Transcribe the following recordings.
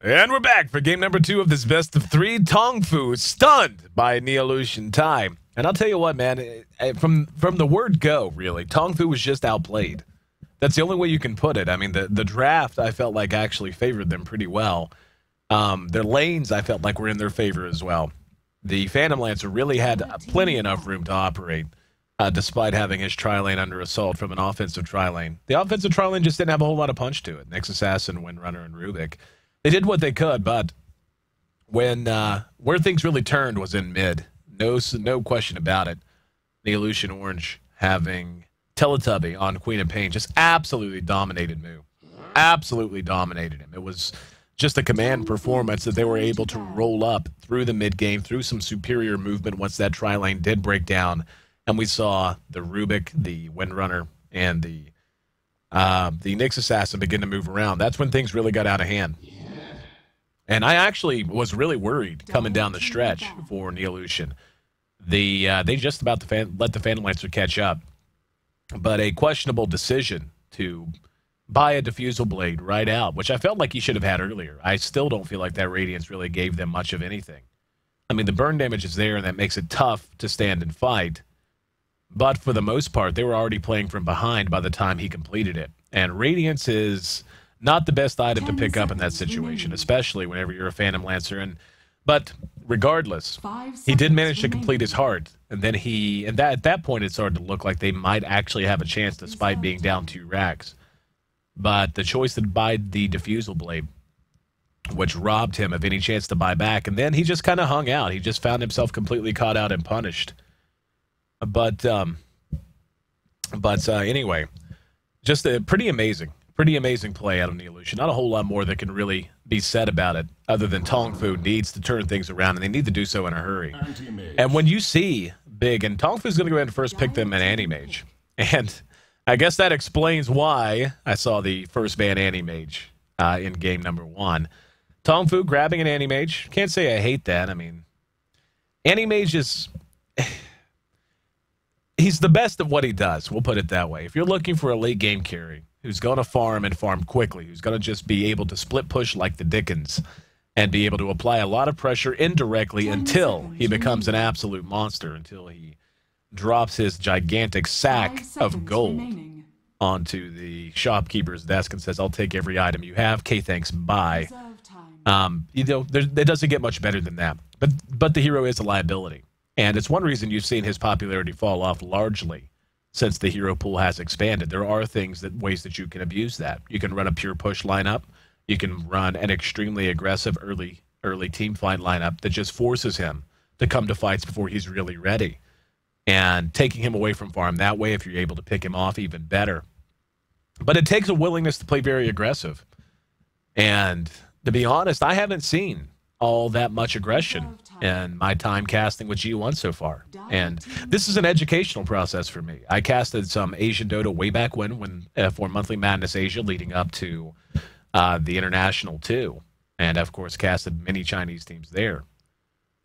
And we're back for game number 2 of this best of 3. TongFu stunned by Neolution.Thai. And I'll tell you what, man, from the word go, really, TongFu was just outplayed. That's the only way you can put it. I mean, the draft, I felt like actually favored them pretty well. Their lanes, I felt like, were in their favor as well. The Phantom Lancer really had plenty enough room to operate, despite having his tri-lane under assault from an offensive tri-lane. The offensive tri-lane just didn't have a whole lot of punch to it. Nyx Assassin, Windrunner, and Rubik. They did what they could, but when where things really turned was in mid. No question about it. Neolution Orange having Teletubby on Queen of Pain just absolutely dominated Mu. Absolutely dominated him. It was just a command performance that they were able to roll up through the mid game, through some superior movement once that tri-lane did break down. And we saw the Rubik, the Windrunner, and the Nyx Assassin begin to move around. That's when things really got out of hand. And I actually was really worried coming down the stretch for Neolution. They just about let the Phantom Lancer catch up. But a questionable decision to buy a Diffusal Blade right out, which I felt like he should have had earlier. I still don't feel like that Radiance really gave them much of anything. I mean, the burn damage is there, and that makes it tough to stand and fight. But for the most part, they were already playing from behind by the time he completed it. And Radiance is not the best item to pick up in that situation, especially whenever you're a Phantom Lancer. But regardless, he did manage to complete his heart. And then at that point, it started to look like they might actually have a chance despite being down 2 racks. But the choice to buy the Diffusal Blade, which robbed him of any chance to buy back, and then he just kind of hung out. He just found himself completely caught out and punished. But anyway, just a pretty amazing play out of Neolution. Not a whole lot more that can really be said about it, other than TongFu needs to turn things around, and they need to do so in a hurry. And when you see big, and TongFu's going to go ahead and first pick them an Anti-Mage, and I guess that explains why I saw the first ban Anti-Mage in game number 1. TongFu grabbing an Anti-Mage. Can't say I hate that. I mean, Anti-Mage is... he's the best of what he does, we'll put it that way. If you're looking for a late game carry who's going to farm and farm quickly, who's going to just be able to split push like the Dickens and be able to apply a lot of pressure indirectly until he becomes an absolute monster, until he drops his gigantic sack of gold onto the shopkeeper's desk and says, "I'll take every item you have. Okay, thanks, bye." You know, it doesn't get much better than that. But the hero is a liability. And it's one reason you've seen his popularity fall off largely since the hero pool has expanded. There are ways that you can abuse that. You can run a pure push lineup. You can run an extremely aggressive early team fight lineup that just forces him to come to fights before he's really ready. And taking him away from farm that way, if you're able to pick him off, even better. But it takes a willingness to play very aggressive. And to be honest, I haven't seen all that much aggression in my time casting with G1 so far. And this is an educational process for me. I casted some Asian Dota way back when for Monthly Madness Asia leading up to the International too. And of course casted many Chinese teams there.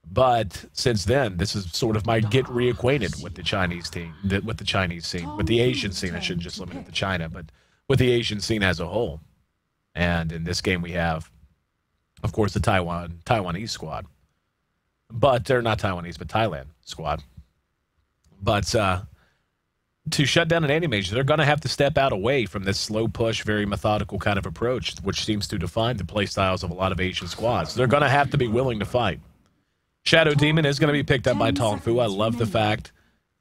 But since then, this is sort of my get reacquainted with the Chinese team, with the Chinese scene, with the Asian scene. I shouldn't just limit it to China, but with the Asian scene as a whole. And in this game we have, of course, the Taiwanese squad. But they're not Taiwanese, but Thailand squad. But to shut down an Anti-Mage, they're going to have to step out away from this slow push, very methodical kind of approach, which seems to define the playstyles of a lot of Asian squads. They're going to have to be willing to fight. Shadow Demon is going to be picked up by TongFu. I love the fact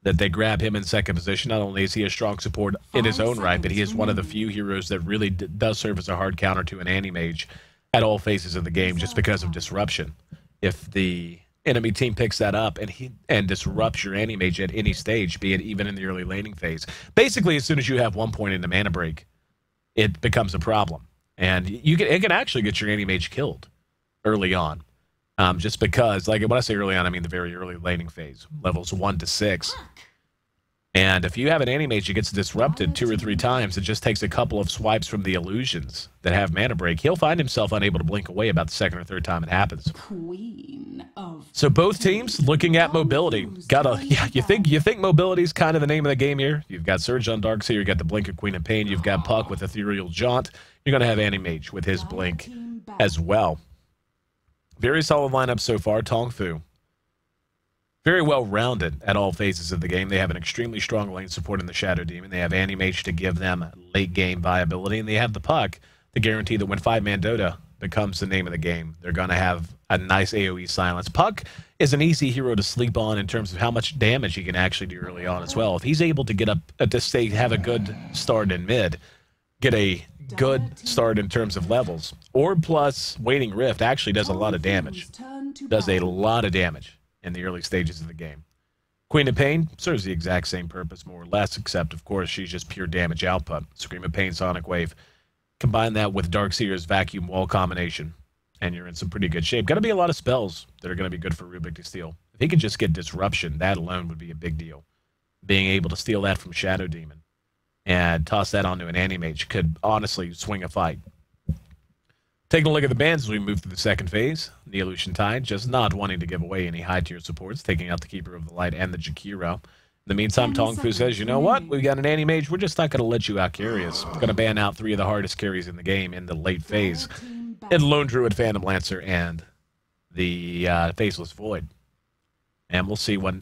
that they grab him in second position. Not only is he a strong support in his own right, but he is one of the few heroes that really does serve as a hard counter to an Anti-Mage at all phases of the game just because of disruption. If the enemy team picks that up and disrupts your Anti-Mage at any stage, be it even in the early laning phase, basically as soon as you have 1 point in the mana break, it becomes a problem. And it can actually get your Anti-Mage killed early on. Just because, like when I say early on, I mean the very early laning phase, levels 1 to 6. And if you have an Anti-Mage that gets disrupted 2 or 3 times, it just takes a couple of swipes from the illusions that have mana break. He'll find himself unable to blink away about the 2nd or 3rd time it happens. So both teams looking at mobility. You think mobility's kind of the name of the game here? You've got Surge on Darkseer, you've got the Blink of Queen of Pain, you've got Puck with Ethereal Jaunt. You're going to have Anti-Mage with his blink as well. Very solid lineup so far. TongFu, very well-rounded at all phases of the game. They have an extremely strong lane support in the Shadow Demon. They have Animage to give them late-game viability, and they have the Puck to guarantee that when 5-man Dota becomes the name of the game, they're going to have a nice AoE silence. Puck is an easy hero to sleep on in terms of how much damage he can actually do early on as well. If he's able to get up to stay, have a good start in mid, get a good start in terms of levels. Orb plus Waiting Rift actually does a lot of damage. Does a lot of damage in the early stages of the game. Queen of Pain serves the exact same purpose, more or less, except, of course, she's just pure damage output. Scream of Pain, Sonic Wave. Combine that with Darkseer's Vacuum Wall combination, and you're in some pretty good shape. Got to be a lot of spells that are going to be good for Rubik to steal. If he can just get Disruption, that alone would be a big deal. Being able to steal that from Shadow Demon and toss that onto an Animage could honestly swing a fight. Taking a look at the bans as we move through the second phase. Neolution.Thai just not wanting to give away any high-tier supports, taking out the Keeper of the Light and the Jakiro. In the meantime, TongFu says, you know what? We've got an Animage. We're just not going to let you out-carry us. We're going to ban out 3 of the hardest carries in the game in the late phase. In Lone Druid, Phantom Lancer, and the Faceless Void. And we'll see what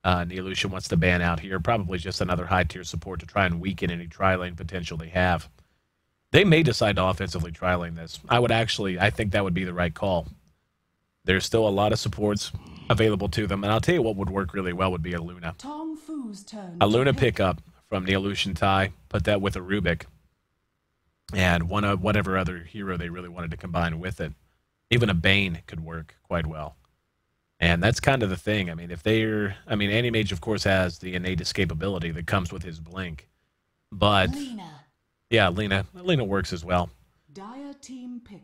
Neolution wants to ban out here. Probably just another high-tier support to try and weaken any tri-lane potential they have. They may decide to offensively tri-lane this. I think that would be the right call. There's still a lot of supports available to them, and I'll tell you what would work really well would be a Luna. A Luna pickup from Neolution.Thai, put that with a Rubik, and whatever other hero they really wanted to combine with it. Even a Bane could work quite well. And that's kind of the thing. I mean, Animage, of course, has the innate escapability that comes with his Blink. But yeah, Lena works as well.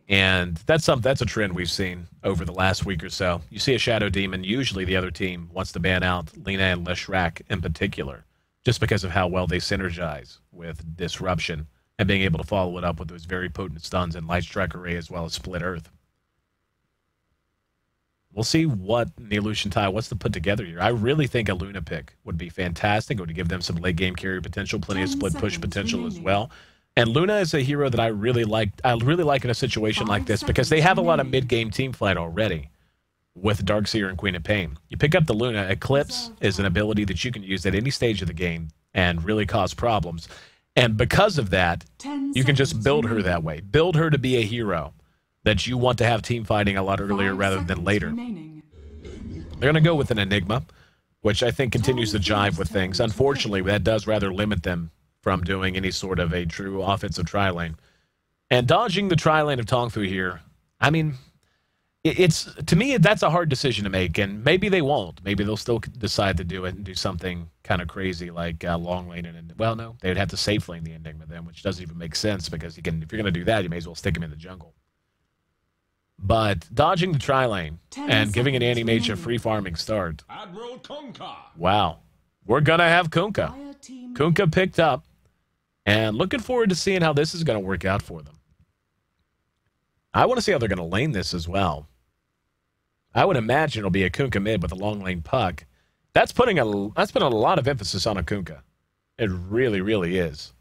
And that's a trend we've seen over the last week or so. You see a Shadow Demon, usually the other team wants to ban out Lena and Leshrac in particular, just because of how well they synergize with Disruption and being able to follow it up with those very potent stuns and Light Strike Array as well as Split Earth. We'll see what Neolution.Thai wants to put together here. I really think a Luna pick would be fantastic. It would give them some late game carry potential, plenty of split push potential as well. And Luna is a hero that I really like in a situation like this because they have a lot of mid-game team fight already with Darkseer and Queen of Pain. You pick up the Luna, Eclipse is an ability that you can use at any stage of the game and really cause problems. And because of that, you can just build her that way. Build her to be a hero that you want to have team fighting a lot earlier rather than later. They're going to go with an Enigma, which I think continues to jive with things. Unfortunately, that does rather limit them from doing any sort of a true offensive tri-lane. And dodging the tri-lane of TongFu here, I mean, to me, that's a hard decision to make, and maybe they won't. Maybe they'll still decide to do it and do something kind of crazy like long lane. Well, no, they would have to safe lane the Enigma then, which doesn't even make sense because if you're going to do that, you may as well stick him in the jungle. But dodging the tri-lane and giving an Animage a free farming start. Admiral Kunkka. Wow. We're going to have Kunkka. Kunkka picked up. And looking forward to seeing how this is going to work out for them. I want to see how they're going to lane this as well. I would imagine it'll be a Kunkka mid with a long lane Puck. That's putting a lot of emphasis on a Kunkka. It really, really is.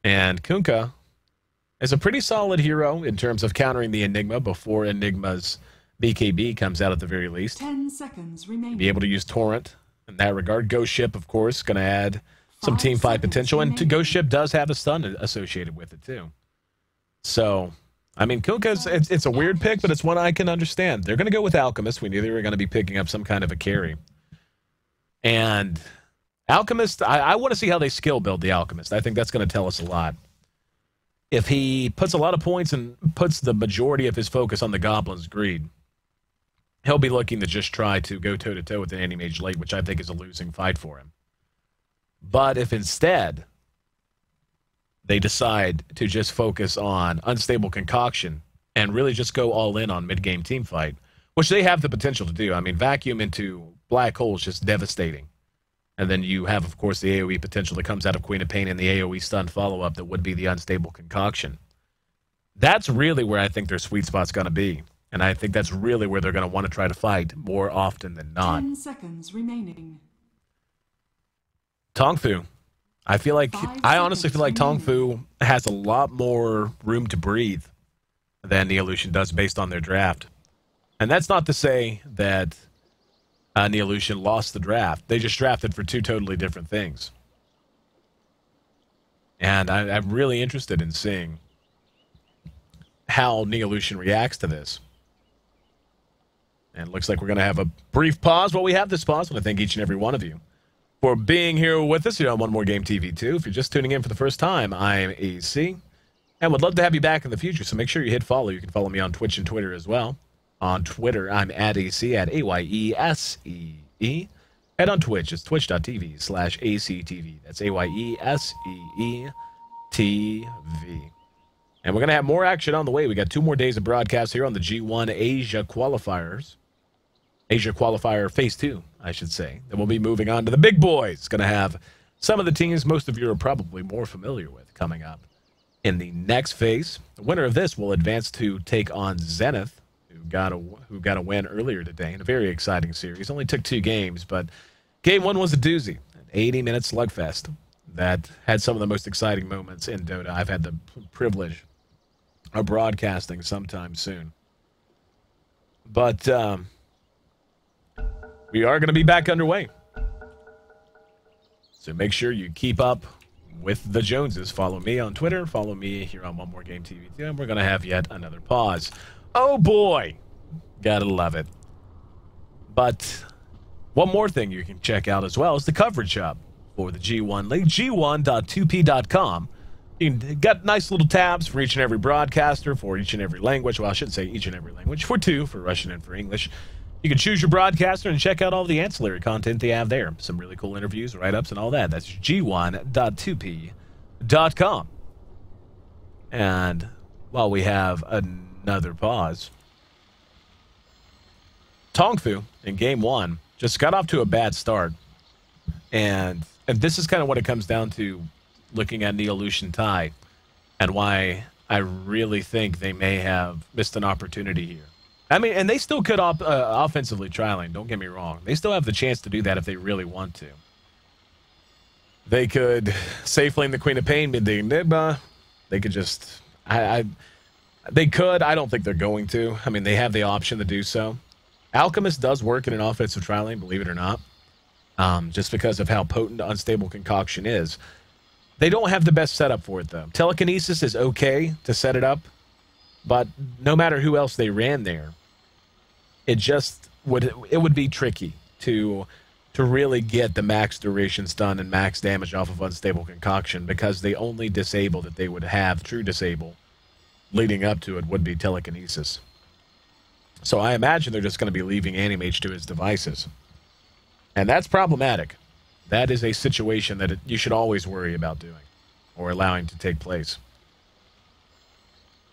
And Kunkka is a pretty solid hero in terms of countering the Enigma before Enigma's BKB comes out at the very least. 10 seconds remaining. Be able to use Torrent in that regard. Ghost Ship, of course, going to add some team fight potential, and Ghost Ship does have a stun associated with it too. So, I mean, Kunkka's it's a weird pick, but it's one I can understand. They're going to go with Alchemist. We knew they were going to be picking up some kind of a carry. And Alchemist, I want to see how they skill build the Alchemist. I think that's going to tell us a lot. If he puts a lot of points and puts the majority of his focus on the Goblin's Greed, he'll be looking to just try to go toe-to-toe with an Animage late, which I think is a losing fight for him. But if instead they decide to just focus on Unstable Concoction and really just go all in on mid-game team fight, which they have the potential to do. I mean, Vacuum into Black Hole is just devastating. And then you have, of course, the AoE potential that comes out of Queen of Pain and the AoE stun follow-up that would be the Unstable Concoction. That's really where I think their sweet spot's going to be. And I think that's really where they're going to want to try to fight more often than not. 10 seconds remaining. TongFu. I honestly feel like TongFu has a lot more room to breathe than Neolution does based on their draft. And that's not to say that Neolution lost the draft. They just drafted for two totally different things. And I'm really interested in seeing how Neolution reacts to this. And it looks like we're going to have a brief pause. While we have this pause, I want to thank each and every one of you for being here with us here on One More Game TV 2. If you're just tuning in for the first time, I'm Ayesee, and would love to have you back in the future, so make sure you hit follow. You can follow me on Twitch and Twitter as well. On Twitter, I'm at Ayesee, at AYESEE. And on Twitch, it's twitch.tv/ACTV. That's AYESEE TV. And we're going to have more action on the way. We got 2 more days of broadcast here on the G1 Asia Qualifiers. Asia Qualifier Phase 2, I should say. Then we'll be moving on to the big boys. Going to have some of the teams most of you are probably more familiar with coming up in the next phase. The winner of this will advance to take on Zenith, who got a win earlier today in a very exciting series. Only took 2 games, but game 1 was a doozy. An 80-minute slugfest that had some of the most exciting moments in Dota. I've had the privilege of broadcasting sometime soon. But we are going to be back underway. So make sure you keep up with the Joneses. Follow me on Twitter. Follow me here on One More Game TV. And we're going to have yet another pause. Oh, boy. Gotta love it. But one more thing you can check out as well is the coverage hub for the G1 League. G1.2p.com. You got nice little tabs for each and every broadcaster, for each and every language. Well, I shouldn't say each and every language. For 2, for Russian and for English. You can choose your broadcaster and check out all the ancillary content they have there. Some really cool interviews, write-ups, and all that. That's G1.2p.com. And while we have another pause, TongFu in Game 1 just got off to a bad start. And this is kind of what it comes down to looking at Neolution.Thai and why I really think they may have missed an opportunity here. I mean, and they still could offensively trialing, don't get me wrong. They still have the chance to do that if they really want to. They could safe lane the Queen of Pain, mid-day Nibba. They could just... They could. I don't think they're going to. I mean, they have the option to do so. Alchemist does work in an offensive trialing, believe it or not. Just because of how potent Unstable Concoction is. They don't have the best setup for it, though. Telekinesis is okay to set it up, but no matter who else they ran there, it would be tricky to really get the max duration stun and max damage off of Unstable Concoction, because the only disable that they would have, true disable, leading up to it would be Telekinesis. So I imagine they're just going to be leaving Animage to his devices. And that's problematic. That is a situation that you should always worry about doing or allowing to take place.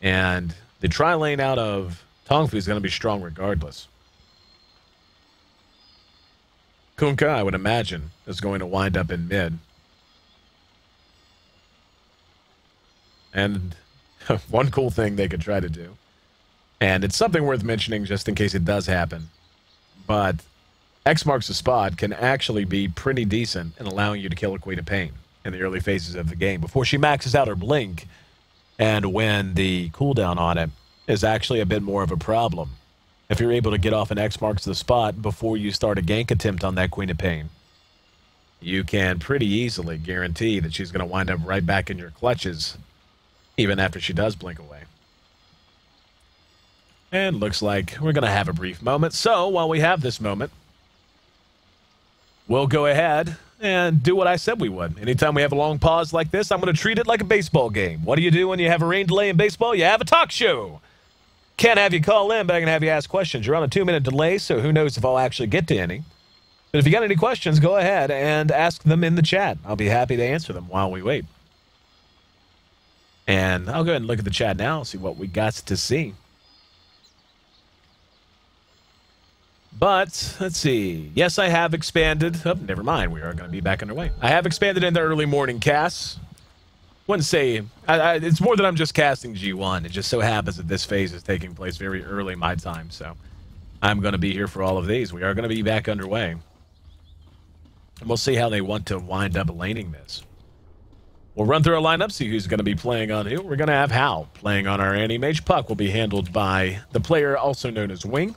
And the tri lane out of TongFu is going to be strong regardless. Kunkka, I would imagine, is going to wind up in mid. And one cool thing they could try to do, and it's something worth mentioning just in case it does happen, but X marks the spot can actually be pretty decent in allowing you to kill a Queen of Pain in the early phases of the game before she maxes out her blink, and when the cooldown on it is actually a bit more of a problem. If you're able to get off an X marks the spot before you start a gank attempt on that Queen of Pain, you can pretty easily guarantee that she's going to wind up right back in your clutches even after she does blink away. And looks like we're going to have a brief moment. So while we have this moment, we'll go ahead and do what I said we would. Anytime we have a long pause like this, I'm going to treat it like a baseball game. What do you do when you have a rain delay in baseball? You have a talk show. Can't have you call in, but I can have you ask questions. You're on a 2-minute delay, so who knows if I'll actually get to any. But if you got any questions, go ahead and ask them in the chat. I'll be happy to answer them while we wait. And I'll go ahead and look at the chat now, see what we got to see. But, let's see. Yes, I have expanded. Oh, never mind. We are going to be back underway. I have expanded in the early morning casts. Wouldn't say... it's more than I'm just casting G1. It just so happens that this phase is taking place very early my time, so I'm going to be here for all of these. We are going to be back underway. And we'll see how they want to wind up laning this. We'll run through our lineup, see who's going to be playing on who. We're going to have Hal playing on our Anti-Mage. Puck will be handled by the player also known as Wing.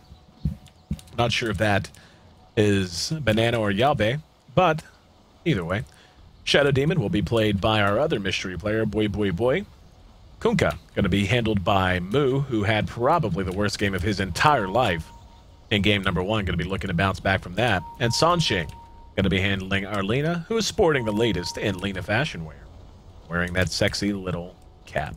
Not sure if that is Banana or Yabe, but either way. Shadow Demon will be played by our other mystery player, Boy. Kunkka, going to be handled by Mu, who had probably the worst game of his entire life in game number 1, going to be looking to bounce back from that. And Sansheng, going to be handling our Lena, who is sporting the latest in Lena fashion wear, wearing that sexy little cap.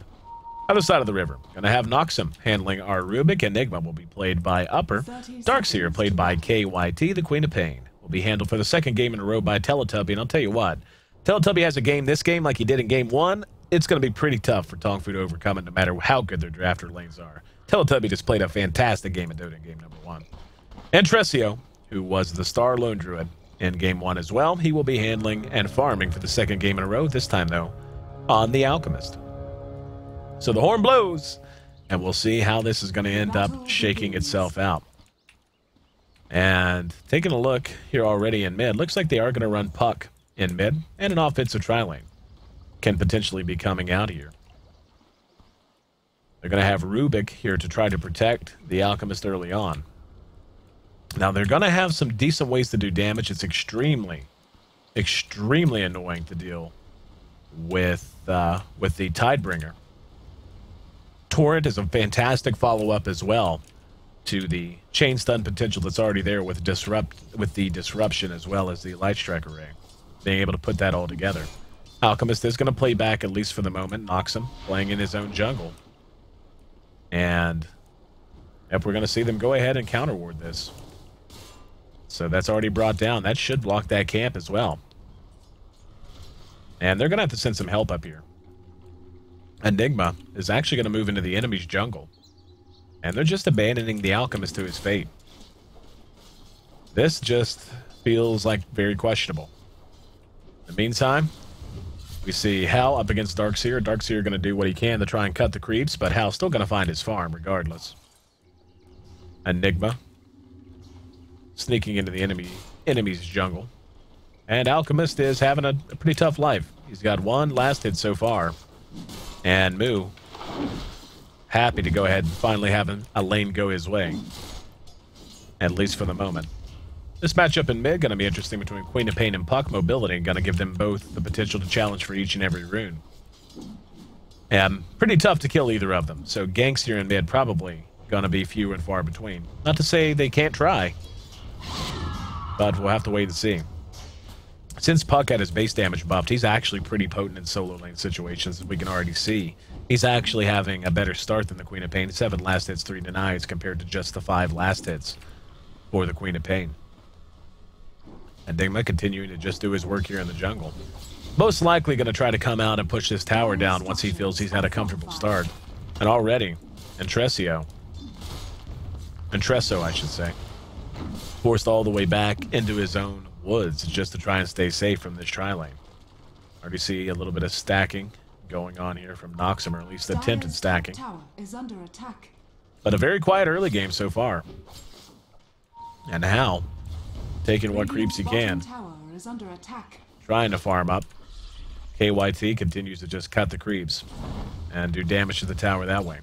Other side of the river, going to have Noxum handling our Rubik. Enigma will be played by Upper. Darkseer, played by KYT, the Queen of Pain, will be handled for the second game in a row by Teletubby. And I'll tell you what, Teletubby has a game this game like he did in game 1. It's going to be pretty tough for TongFu to overcome it no matter how good their drafter lanes are. Teletubby just played a fantastic game of Dota in game number 1. And Tresio, who was the star lone druid in game 1 as well, he will be handling and farming for the second game in a row, this time though on the Alchemist. So the horn blows, and we'll see how this is going to end up shaking itself out. And taking a look here already in mid, looks like they are going to run Puck in mid, and an offensive tri-lane can potentially be coming out here. They're going to have Rubik here to try to protect the Alchemist early on. Now, they're going to have some decent ways to do damage. It's extremely annoying to deal with the Tidebringer. Torrent is a fantastic follow-up as well to the chain stun potential that's already there with the disruption as well as the light strike array. Being able to put that all together. Alchemist is going to play back, at least for the moment. Noxum playing in his own jungle. And if we're going to see them go ahead and counter-ward this. So that's already brought down. That should block that camp as well. And they're going to have to send some help up here. Enigma is actually going to move into the enemy's jungle. And they're just abandoning the Alchemist to his fate. This just feels like very questionable. In the meantime, we see Hal up against Darkseer. Darkseer going to do what he can to try and cut the creeps, but Hal's still going to find his farm regardless. Enigma sneaking into the enemy's jungle. And Alchemist is having a pretty tough life. He's got one last hit so far. And Mu happy to go ahead and finally have a lane go his way. At least for the moment. This matchup in mid going to be interesting between Queen of Pain and Puck. Mobility going to give them both the potential to challenge for each and every rune. And pretty tough to kill either of them. So ganks here in mid probably going to be few and far between. Not to say they can't try. But we'll have to wait and see. Since Puck had his base damage buffed, he's actually pretty potent in solo lane situations, as we can already see. He's actually having a better start than the Queen of Pain. 7 last hits, 3 denies, compared to just the 5 last hits for the Queen of Pain. Enigma continuing to just do his work here in the jungle. Most likely going to try to come out and push this tower down once he feels he's had a comfortable start. And already, Entresso, I should say, forced all the way back into his own woods just to try and stay safe from this tri-lane. Already see a little bit of stacking going on here from Noxum, or at least attempted stacking. Tower is under attack. But a very quiet early game so far. And Hal taking what creeps he can. Tower is under attack. Trying to farm up. KYT continues to just cut the creeps and do damage to the tower that way.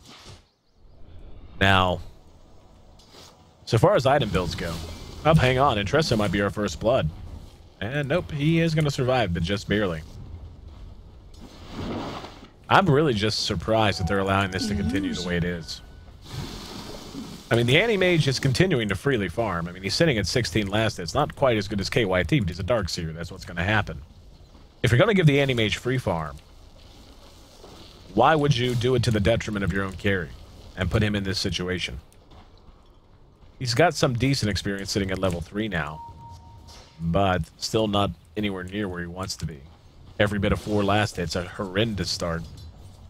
Now, so far as item builds go, hang on, Entresso might be our first blood. And nope, he is going to survive, but just barely. I'm really just surprised that they're allowing this to continue the way it is. I mean, the Anti-Mage is continuing to freely farm. I mean, he's sitting at 16 last hits. Not quite as good as KYT, but he's a Darkseer. That's what's going to happen. If you're going to give the Anti-Mage free farm, why would you do it to the detriment of your own carry and put him in this situation? He's got some decent experience sitting at level 3 now, but still not anywhere near where he wants to be. Every bit of 4 last hits, a horrendous start.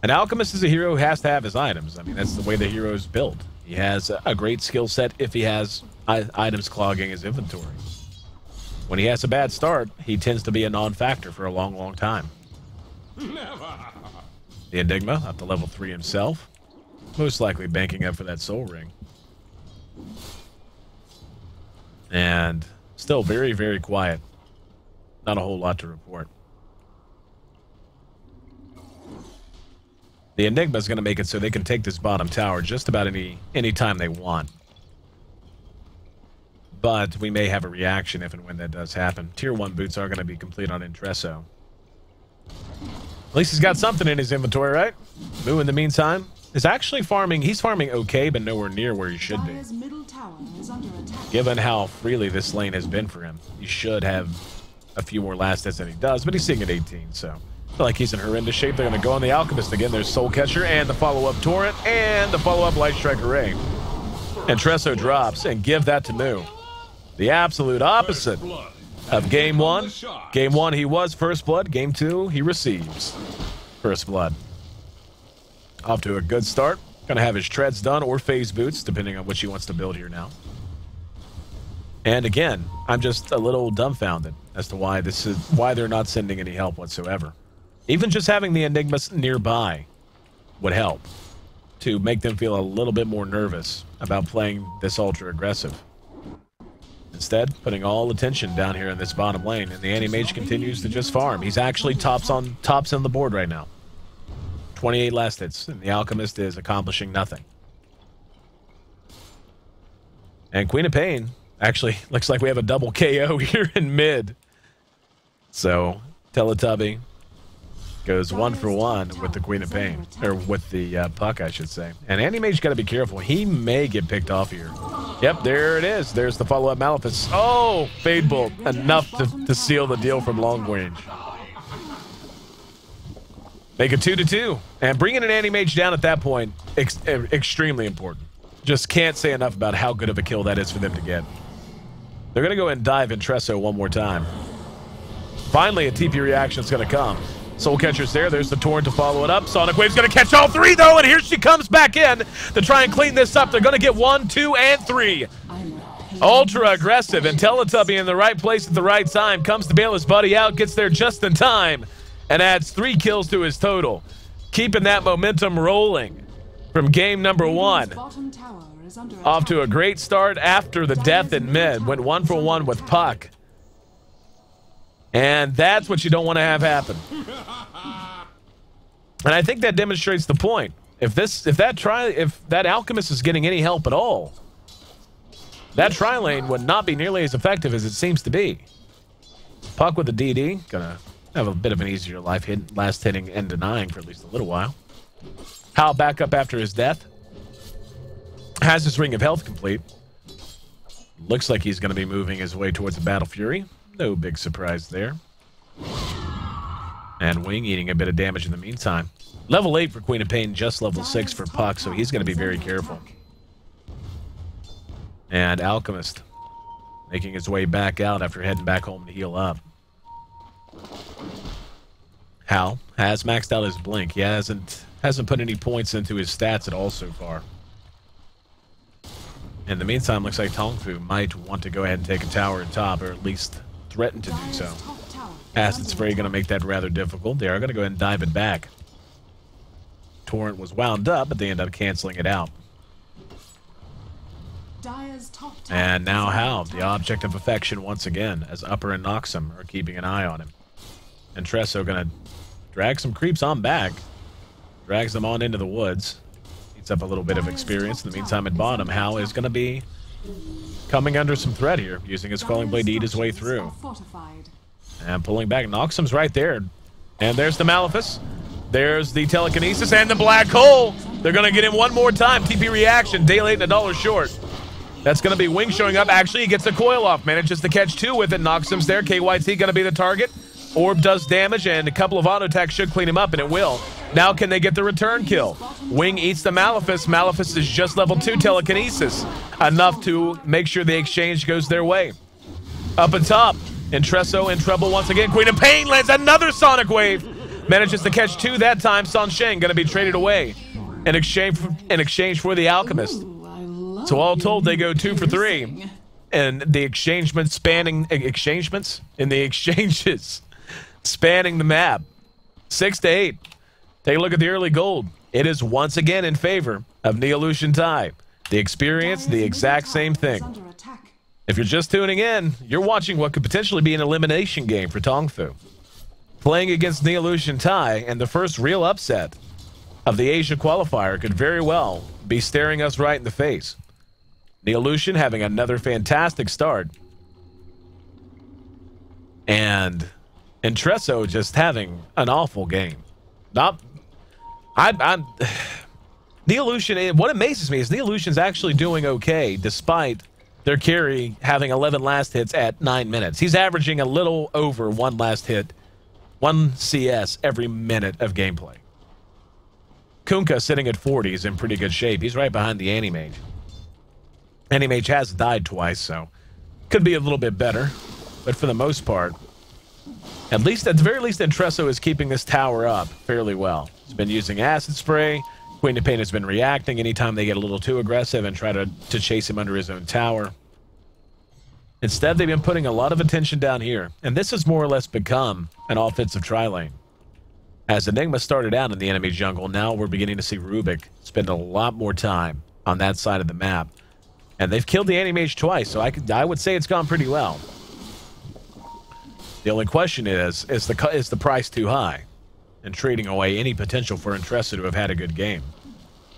An Alchemist is a hero who has to have his items. I mean, that's the way the hero is built. He has a great skill set if he has items clogging his inventory. When he has a bad start, he tends to be a non-factor for a long, long time. Never. The Enigma up to level 3 himself. Most likely banking up for that soul ring. And still very, very quiet. Not a whole lot to report. The Enigma is going to make it so they can take this bottom tower just about any time they want. but we may have a reaction if and when that does happen. Tier 1 boots are going to be complete on Intresso. At least he's got something in his inventory, right? Moo, in the meantime, is actually farming. He's farming okay, but nowhere near where he should be. Given how freely this lane has been for him, he should have a few more last hits than he does, but he's sitting at 18, so I feel like he's in horrendous shape. They're going to go on the Alchemist again. There's Soul Catcher and the follow-up Torrent and the follow-up Light Strike Array. And Tresso drops and give that to Moo. The absolute opposite of Game 1. Game 1, he was First Blood. Game 2, he receives First Blood. Off to a good start. Going to have his treads done or phase boots, depending on which he wants to build here now. And again, I'm just a little dumbfounded as to why they're not sending any help whatsoever. Even just having the Enigmas nearby would help to make them feel a little bit more nervous about playing this ultra aggressive. Instead, putting all attention down here in this bottom lane, and the Anti-Mage continues to just farm. He's actually tops on the board right now. 28 last hits, and the Alchemist is accomplishing nothing. And Queen of Pain actually looks like we have a double KO here in mid. So Teletubby goes 1 for 1 with the Queen of Pain, or with the Puck, I should say. And Anti-Mage got to be careful. He may get picked off here. Yep, there it is. There's the follow-up Malefice. Oh, Fade Bolt. Enough to seal the deal from long range. Make it 2-2. And bringing an Anti-Mage down at that point, extremely important. Just can't say enough about how good of a kill that is for them to get. They're going to go and dive in Tresso one more time. Finally, a TP reaction is going to come. Soul Catcher's there. There's the Torrent to follow it up. Sonic Wave's going to catch all three, though, and here she comes back in to try and clean this up. They're going to get 1, 2, and 3. Ultra aggressive, and Teletubby in the right place at the right time. Comes to bail his buddy out, gets there just in time, and adds 3 kills to his total. Keeping that momentum rolling from game number 1. Off to a great start after the death in mid. Went 1 for 1 with Puck. And that's what you don't want to have happen. And I think that demonstrates the point. If that Alchemist is getting any help at all, that tri-lane would not be nearly as effective as it seems to be. Puck with the DD, gonna have a bit of an easier life, last hitting and denying for at least a little while. Hal back up after his death. Has his Ring of Health complete. Looks like he's going to be moving his way towards the Battle Fury. No big surprise there. And Wing eating a bit of damage in the meantime. Level 8 for Queen of Pain, just level 6 for Puck, so he's going to be very careful. And Alchemist making his way back out after heading back home to heal up. Hal has maxed out his blink. He hasn't put any points into his stats at all so far. In the meantime, looks like TongFu might want to go ahead and take a tower at top, or at least threaten to do so. Acid Spray going to make that rather difficult. They are going to go ahead and dive it back. Torrent was wound up, but they end up canceling it out. And now Hal, the object of affection once again, as Upper and Noxum are keeping an eye on him. And Tresso going to drag some creeps on back. Drags them on into the woods. Eats up a little bit of experience. In the meantime, at bottom, Hal is going to be coming under some threat here, using his Quelling Blade to eat his way through. And pulling back. Noxum's right there. And there's the Malefice. There's the Telekinesis and the Black Hole. They're going to get him one more time. TP reaction. Day late and $1 short. That's going to be Wing showing up. Actually, he gets the coil off. Manages to catch 2 with it. Noxum's there. KYT going to be the target. Orb does damage, and a couple of auto attacks should clean him up, and it will. Now can they get the return kill? Wing eats the Malefice. Malefice is just level 2 Telekinesis. Enough to make sure the exchange goes their way. Up atop, Intresso in trouble once again. Queen of Pain lands another Sonic Wave. Manages to catch 2 that time. San Sheng going to be traded away in exchange for the Alchemist. So all told, they go 2 for 3. And the exchangements spanning... Exchangements? In the exchanges spanning the map. 6 to 8. Take a look at the early gold. It is once again in favor of Neolution.Thai. The experience, the exact same thing. If you're just tuning in, you're watching what could potentially be an elimination game for TongFu. Playing against Neolution.Thai, and the first real upset of the Asia qualifier could very well be staring us right in the face. Neolution having another fantastic start. And Entresso just having an awful game. Neolution, what amazes me is Neolution's actually doing okay despite their carry having 11 last hits at 9 minutes. He's averaging a little over 1 last hit, 1 CS every minute of gameplay. Kunkka sitting at 40 is in pretty good shape. He's right behind the Animage. Animage has died twice, so could be a little bit better. But for the most part, at the very least, Entresso is keeping this tower up fairly well. He's been using acid spray. Queen of Pain has been reacting anytime they get a little too aggressive and try to chase him under his own tower. Instead, they've been putting a lot of attention down here, and this has more or less become an offensive tri-lane. As Enigma started out in the enemy jungle, now we're beginning to see Rubik spend a lot more time on that side of the map. And they've killed the Animage twice, so I would say it's gone pretty well. The only question is the price too high? And trading away any potential for Entresso to have had a good game.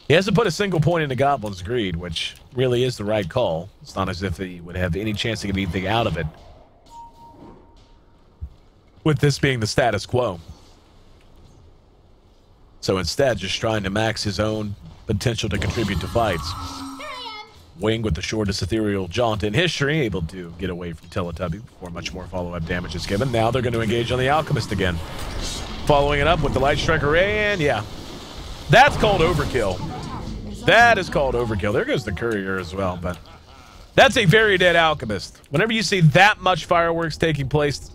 He hasn't put a single point into Goblin's Greed, which really is the right call. It's not as if he would have any chance to get anything out of it. With this being the status quo. So instead, just trying to max his own potential to contribute to fights. Wing with the shortest ethereal jaunt in history, able to get away from Teletubby before much more follow-up damage is given. Now they're going to engage on the Alchemist again. Following it up with the Light Strike Array, and yeah. That's called overkill. That is called overkill. There goes the Courier as well, but that's a very dead Alchemist. Whenever you see that much fireworks taking place,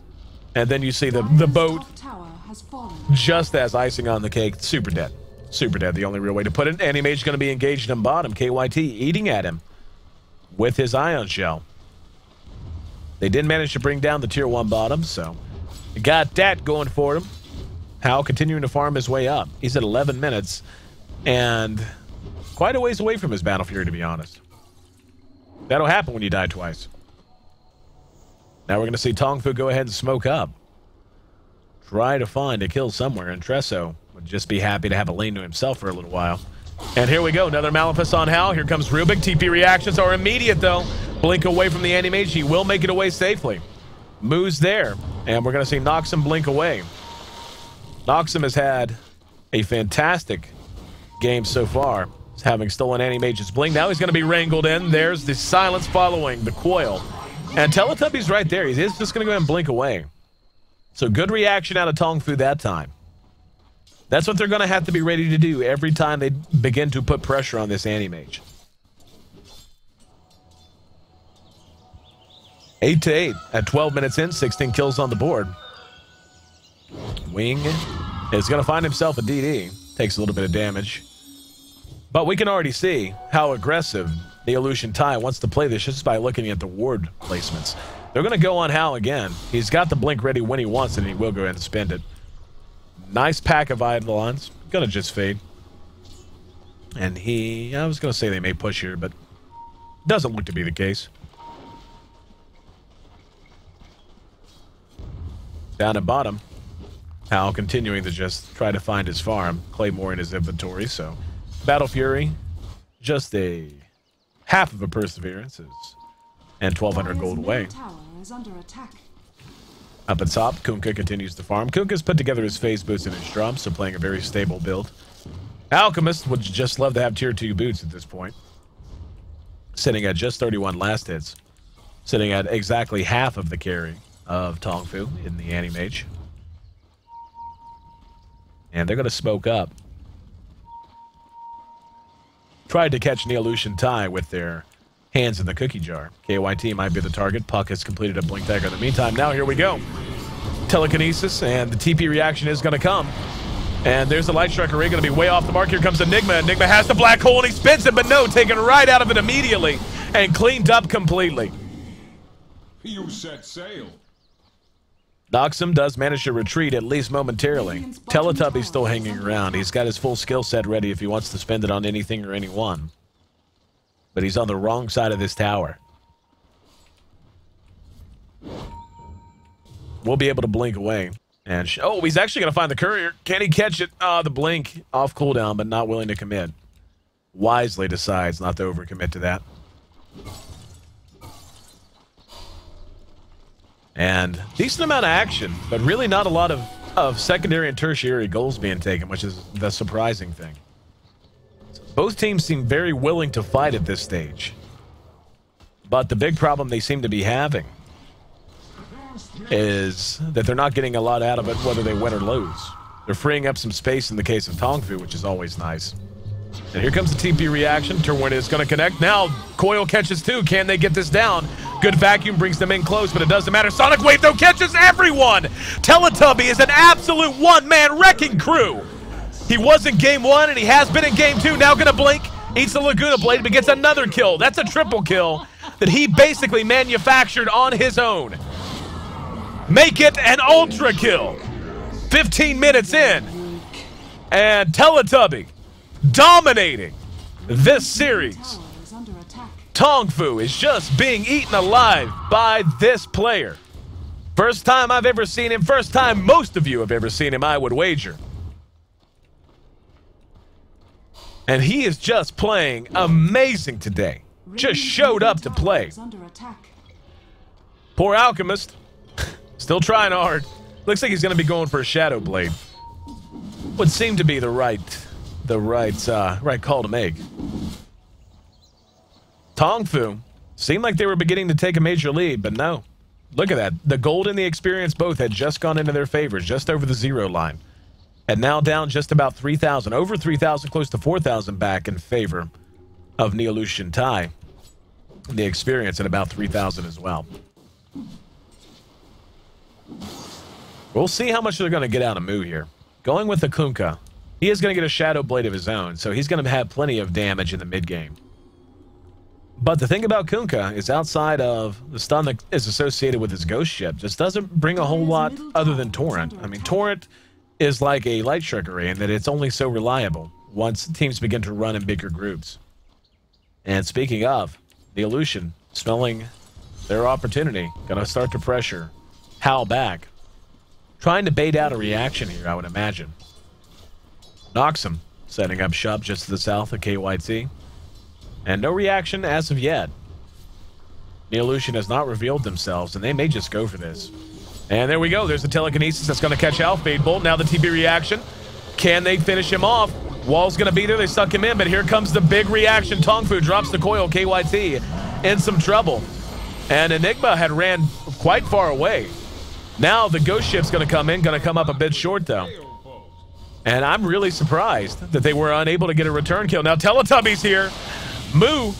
and then you see the boat just as icing on the cake, super dead. Super dead, the only real way to put it. Animage going to be engaged in bottom. KYT eating at him with his Ion Shell. They did manage to bring down the tier 1 bottom, so got that going for him. Hao continuing to farm his way up. He's at 11 minutes and quite a ways away from his Battle Fury, to be honest. That'll happen when you die twice. Now we're going to see TongFu go ahead and smoke up. Try to find a kill somewhere, and Tresso would just be happy to have a lane to himself for a little while. And here we go, another Malefice on Hal. Here comes Rubik. TP reactions are immediate, though. Blink away from the Animage. He will make it away safely. Moo's there, and we're going to see Noxum blink away. Noxum has had a fantastic game so far, having stolen Animage's blink. Now he's going to be wrangled in. There's the silence following the coil. And Teletubby's right there. He's just going to go ahead and blink away. So good reaction out of TongFu that time. That's what they're going to have to be ready to do every time they begin to put pressure on this Animage. 8-8 at 12 minutes in, 16 kills on the board. Wing is going to find himself a DD. Takes a little bit of damage. But we can already see how aggressive Neolution.Thai wants to play this just by looking at the ward placements. They're going to go on Hal again. He's got the blink ready when he wants it, and he will go ahead and spend it. Nice pack of Eidolons. Gonna just fade. And I was gonna say they may push here, but doesn't look to be the case. Down at bottom. Hal continuing to just try to find his farm. Claymore in his inventory, so Battle Fury, just a half of a perseverance, and 1,200 gold away. Up at top, Kunkka continues to farm. Kunkka's put together his phase boots and his drums, so playing a very stable build. Alchemist would just love to have tier 2 boots at this point. Sitting at just 31 last hits. Sitting at exactly half of the carry of TongFu in the Animage. And they're going to smoke up. Tried to catch Neolution.Thai with their hands in the cookie jar. KYT might be the target. Puck has completed a blink dagger in the meantime. Now here we go. Telekinesis, and the TP reaction is going to come. And there's the Light Strike Array, going to be way off the mark. Here comes Enigma. Enigma has the black hole, and he spins it, but no, taken right out of it immediately and cleaned up completely. You set sail. Noxum does manage to retreat, at least momentarily. Teletubby's still hanging around. He's got his full skill set ready if he wants to spend it on anything or anyone. But he's on the wrong side of this tower. We'll be able to blink away. And oh, he's actually going to find the Courier. Can he catch it? The blink off cooldown, but not willing to commit. Wisely decides not to overcommit to that. And decent amount of action, but really not a lot of secondary and tertiary goals being taken, which is the surprising thing. Both teams seem very willing to fight at this stage. But the big problem they seem to be having is that they're not getting a lot out of it, whether they win or lose. They're freeing up some space in the case of TongFu, which is always nice. And here comes the TP reaction. Turwin is going to connect. Now, Coil catches two. Can they get this down? Good vacuum brings them in close, but it doesn't matter. Sonic Wave, though, catches everyone. Teletubby is an absolute one-man wrecking crew. He was in game one, and he has been in game two. Now going to blink. Eats the Laguna Blade, but gets another kill. That's a triple kill that he basically manufactured on his own. Make it an ultra kill. 15 minutes in. And Teletubby dominating this series. TongFu is just being eaten alive by this player. First time I've ever seen him. First time most of you have ever seen him, I would wager. And he is just playing amazing today. Just showed up to play. Poor Alchemist. Still trying hard. Looks like he's going to be going for a Shadow Blade. Would seem to be the right call to make. TongFu seemed like they were beginning to take a major lead, but no. Look at that. The gold and the experience both had just gone into their favor, just over the 0 line. And now down just about 3,000, over 3,000, close to 4,000 back in favor of Neolution.Thai. The experience at about 3,000 as well. We'll see how much they're going to get out of Mu here. Going with the Kunkka, he is going to get a Shadow Blade of his own, so he's going to have plenty of damage in the mid-game. But the thing about Kunkka is outside of the stun that is associated with his ghost ship, just doesn't bring a whole lot other than Torrent. I mean, Torrent is like a light trickery in that it's only so reliable once teams begin to run in bigger groups. And speaking of, the Illusion, smelling their opportunity, going to start to pressure Hal back. Trying to bait out a reaction here, I would imagine. Noxum setting up shop just to the south of KYT. And no reaction as of yet. Neolution has not revealed themselves, and they may just go for this. And there we go. There's the telekinesis that's going to catch out. Fade Bolt. Now the TP reaction. Can they finish him off? Wall's going to be there. They suck him in, but here comes the big reaction. TongFu drops the coil. KYT in some trouble. And Enigma had ran quite far away. Now the ghost ship's going to come in. Going to come up a bit short, though. And I'm really surprised that they were unable to get a return kill. Now Teletubby's here. Mu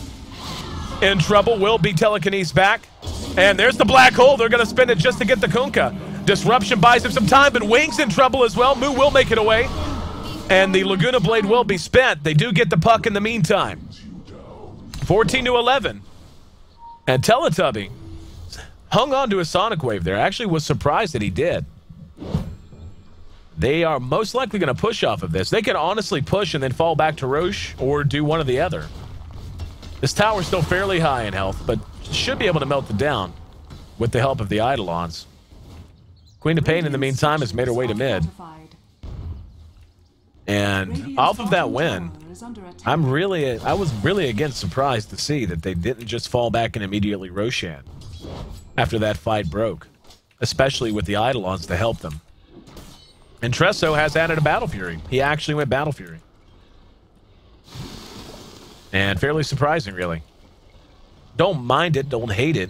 in trouble. Will be telekinesis back. And there's the black hole. They're going to spin it just to get the Kunkka. Disruption buys him some time, but Wing's in trouble as well. Mu will make it away. And the Laguna Blade will be spent. They do get the puck in the meantime. 14-11. And Teletubby hung on to a Sonic Wave there. Actually was surprised that he did. They are most likely going to push off of this. They can honestly push and then fall back to Roche or do one or the other. This tower's still fairly high in health, but should be able to melt it down with the help of the Eidolons. Queen of Pain, in the meantime, has made her way to mid. And off of that win, I was really again surprised to see that they didn't just fall back and immediately Roshan after that fight broke, especially with the Eidolons to help them. And Tresso has added a Battle Fury. He actually went Battle Fury. And fairly surprising, really. Don't mind it, don't hate it,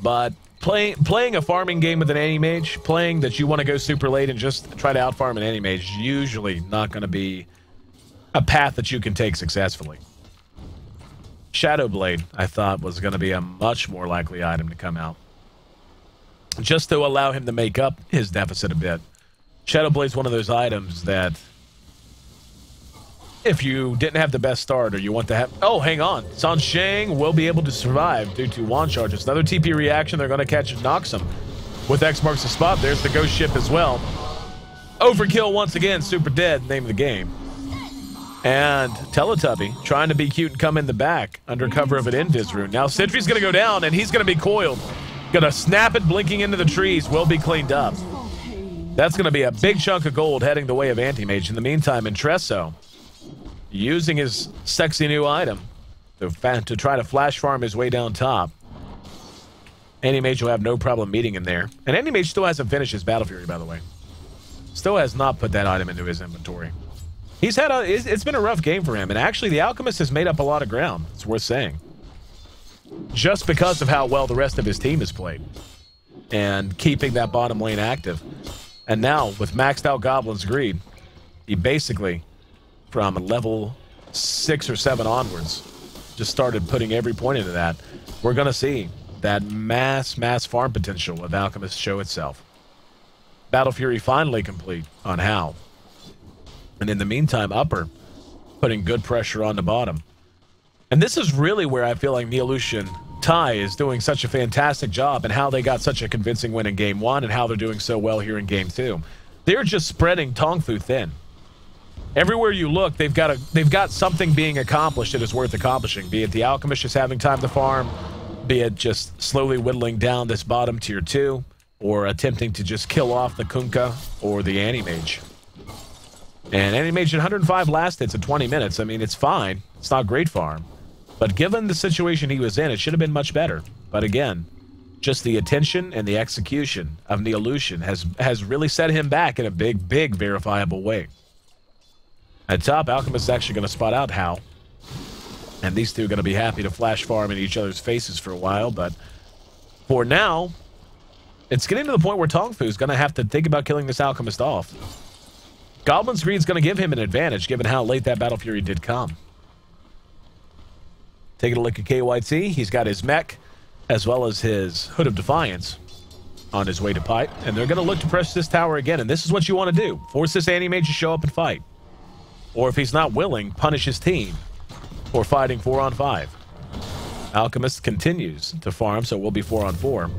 but playing a farming game with an Anti-Mage, playing that you want to go super late and just try to outfarm an Anti-Mage is usually not going to be a path that you can take successfully. Shadow Blade, I thought, was going to be a much more likely item to come out, just to allow him to make up his deficit a bit. Shadow Blade's one of those items that if you didn't have the best start or you want to have... Oh, hang on. Sansheng will be able to survive due to wand charges. Another TP reaction. They're going to catch Noxum with X marks the spot. There's the ghost ship as well. Overkill once again. Super dead. Name of the game. And Teletubby trying to be cute and come in the back under cover of an Invis rune. Now Sentry's going to go down and he's going to be coiled. Going to snap it, blinking into the trees. Will be cleaned up. That's going to be a big chunk of gold heading the way of Anti-Mage. In the meantime, Intresso using his sexy new item, to try to flash farm his way down top. Anti-Mage will have no problem meeting him there. And Anti-Mage still hasn't finished his Battle Fury, by the way. Still has not put that item into his inventory. He's had it's been a rough game for him, and actually the Alchemist has made up a lot of ground. It's worth saying. Just because of how well the rest of his team has played. And keeping that bottom lane active. And now, with maxed out Goblin's Greed, he basically, from level 6 or 7 onwards, just started putting every point into that. We're going to see that mass farm potential of Alchemist show itself. Battle Fury finally complete on Hal. And in the meantime, Upper putting good pressure on the bottom. And this is really where I feel like Neolution.Thai is doing such a fantastic job, and how they got such a convincing win in Game 1 and how they're doing so well here in Game 2. They're just spreading TongFu thin. Everywhere you look, they've got something being accomplished that is worth accomplishing, be it the Alchemist just having time to farm, be it just slowly whittling down this bottom tier 2, or attempting to just kill off the Kunkka or the Anti-Mage. And Anti-Mage at 105 last hits in 20 minutes. I mean, it's fine. It's not great farm. But given the situation he was in, it should have been much better. But again, just the attention and the execution of Neolution has really set him back in a big verifiable way. At top, Alchemist is actually going to spot out Hal. And these two are going to be happy to flash farm in each other's faces for a while, but for now, it's getting to the point where TongFu is going to have to think about killing this Alchemist off. Goblin's Greed is going to give him an advantage, given how late that Battle Fury did come. Taking a look at KYT, he's got his mech, as well as his Hood of Defiance on his way to pipe, and they're going to look to press this tower again, and this is what you want to do. Force this Anti-Mage to show up and fight. Or if he's not willing, punish his team for fighting 4-on-5. Alchemist continues to farm, so we'll be 4-on-4.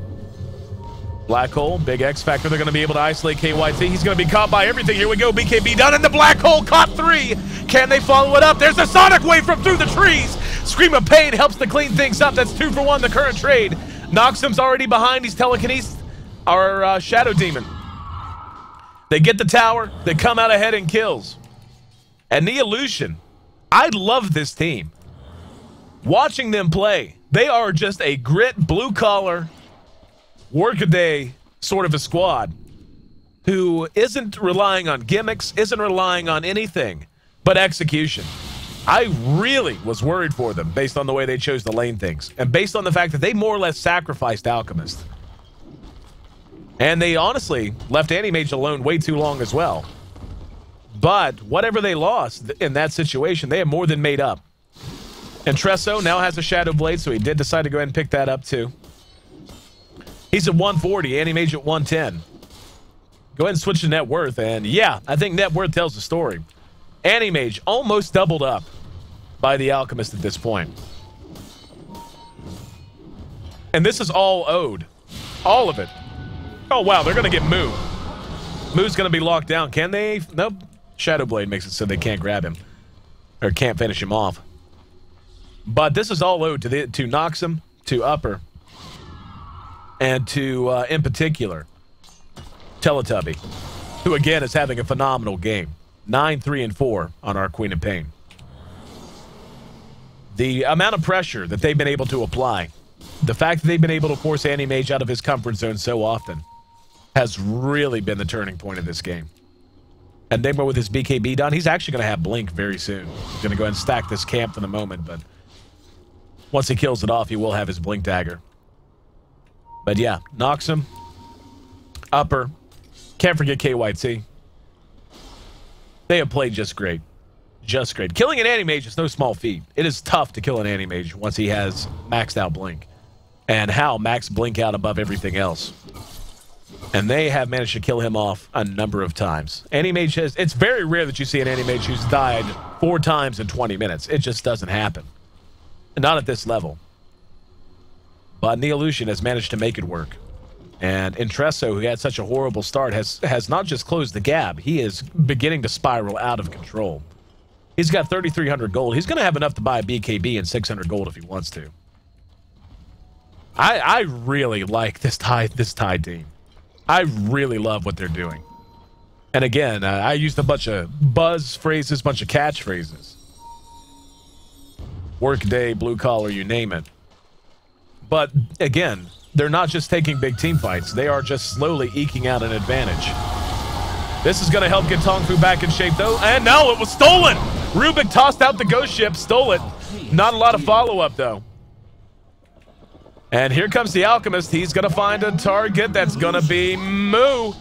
Black Hole, big X Factor. They're going to be able to isolate KYT. He's going to be caught by everything. Here we go. BKB done, and the Black Hole caught 3. Can they follow it up? There's a Sonic Wave from through the trees. Scream of Pain helps to clean things up. That's 2 for 1, the current trade. Noxum's already behind. He's telekinesis our Shadow Demon. They get the tower. They come out ahead and kills. And Neolution, I love this team. Watching them play, they are just a grit, blue-collar, work-a-day sort of a squad who isn't relying on gimmicks, isn't relying on anything but execution. I really was worried for them based on the way they chose to lane things, and based on the fact that they more or less sacrificed Alchemist. And they honestly left Anti-Mage alone way too long as well. But whatever they lost in that situation, they have more than made up. And Tresso now has a Shadow Blade, so he did decide to go ahead and pick that up too. He's at 140, Anti-Mage at 110. Go ahead and switch to net worth, and yeah, I think net worth tells the story. Anti-Mage almost doubled up by the Alchemist at this point. And this is all owed. All of it. Oh, wow, they're going to get Moo. Moo's going to be locked down. Can they? Nope. Shadow Blade makes it so they can't grab him. Or can't finish him off. But this is all owed to Noxum, to Upper, and to, in particular, Teletubby, who, again, is having a phenomenal game. 9, 3, and 4 on our Queen of Pain. The amount of pressure that they've been able to apply, the fact that they've been able to force Anti-Mage out of his comfort zone so often, has really been the turning point of this game. And Nigma with his BKB done, he's actually going to have Blink very soon. He's going to go ahead and stack this camp for the moment, but once he kills it off, he will have his Blink Dagger. But yeah, Noxum, Upper, can't forget KYT. They have played just great. Just great. Killing an Anti-Mage is no small feat. It is tough to kill an Anti-Mage once he has maxed out Blink. And how max Blink out above everything else. And they have managed to kill him off a number of times. Anti-Mage has... It's very rare that you see an Anti-Mage who's died 4 times in 20 minutes. It just doesn't happen. Not at this level. But Neolution has managed to make it work. And Intresso, who had such a horrible start, has not just closed the gap. He is beginning to spiral out of control. He's got 3,300 gold. He's going to have enough to buy a BKB and 600 gold if he wants to. I really like this Thai team. I really love what they're doing. And again, I used a bunch of buzz phrases, bunch of catchphrases. Workday, blue collar, you name it. But again, they're not just taking big team fights. They are just slowly eking out an advantage. This is going to help get TongFu back in shape, though. And no, it was stolen. Rubik tossed out the ghost ship, stole it. Not a lot of follow-up, though. And here comes the Alchemist. He's going to find a target. That's going to be Moo.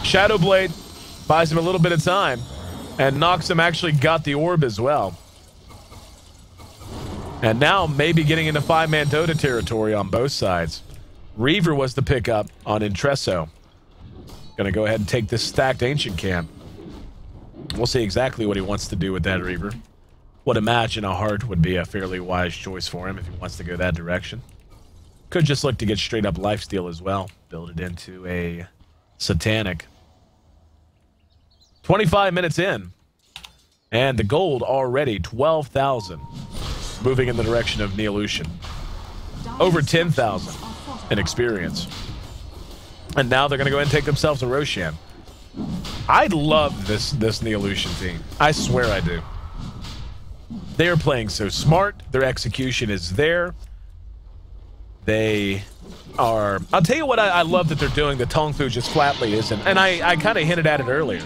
Shadowblade buys him a little bit of time. And Noxum actually got the orb as well. And now maybe getting into 5-man Dota territory on both sides. Reaver was the pickup on Intresso. Gonna go ahead and take this stacked Ancient Camp. We'll see exactly what he wants to do with that Reaver. Would imagine a Heart would be a fairly wise choice for him if he wants to go that direction. Could just look to get straight up lifesteal as well. Build it into a Satanic. 25 minutes in. And the gold already 12,000. Moving in the direction of Neolution. Over 10,000 in experience. And now they're going to go ahead and take themselves a Roshan. I love this Neolution team. I swear I do. They are playing so smart. Their execution is there. They are... I'll tell you what I love that they're doing that TongFu just flatly isn't. And I kind of hinted at it earlier.